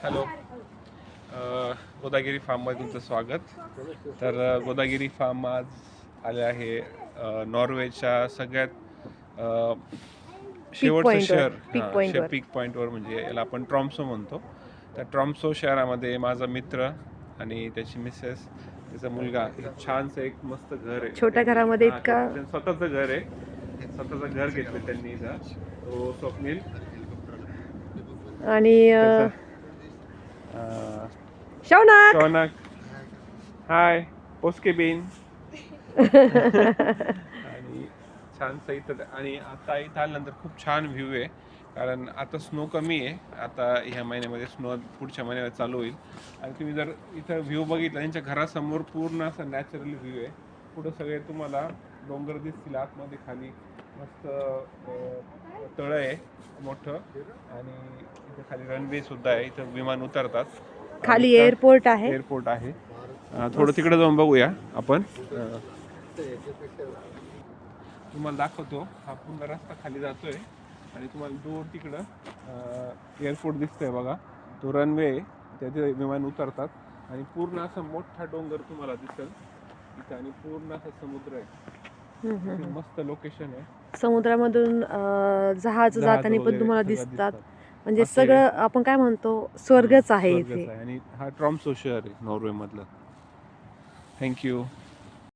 Hello. गोदागिरी फार्ममध्ये तुमचं स्वागत. तर गोदागिरी फार्म आज आले आहे नॉर्वेच्या सगळ्यात शेवटचं शहर पीक पॉईंटवर, म्हणजे याला आपण ट्रॉम्सो म्हणतो. त्या ट्रॉम्सो शहरामध्ये माझा मित्र आणि त्याची मिसेस, त्याचा मुलगा, छानसं एक मस्त घर आहे. छोट्या घरामध्ये इतका स्वतःचं घर आहे. स्वतःचं घर घेतलं त्यांनी इथं. तो स्वप्नील आणि शौनक. हाय पोस्के बीन. आणि छानसं इथं. आणि आता इथं आल्यानंतर खूप छान व्ह्यू आहे, कारण आता स्नो कमी आहे. आता ह्या महिन्यामध्ये स्नो पुढच्या महिन्यात चालू होईल. आणि तुम्ही जर इथं व्ह्यू बघितला, त्यांच्या घरासमोर पूर्ण असा नॅचरल व्ह्यू आहे. पुढं सगळे तुम्हाला डोंगर दिसतील, आतमध्ये खाली मस्त तळं आहे मोठं, आणि इथे खाली रनवे सुद्धा आहे. इथं विमान उतरतात. खाली एअरपोर्ट आहे. थोडं तिकडे जाऊन बघूया आपण. तुम्हाला दाखवतो. हा पूर्ण रस्ता खाली जातोय आणि तुम्हाला दूर तिकडं एअरपोर्ट दिसतोय बघा. तो रनवे आहे, त्याचे विमान उतरतात. आणि पूर्ण असा मोठा डोंगर तुम्हाला दिसेल इथं, आणि पूर्ण असा समुद्र आहे. मस्त लोकेशन आहे. समुद्रामधून जहाज जाताना पण तुम्हाला दिसतात. म्हणजे सगळं आपण काय म्हणतो, स्वर्गच आहे इथे. आणि हा ट्रॉम्सो शहर आहे नॉर्वे मधलं. थँक्यू.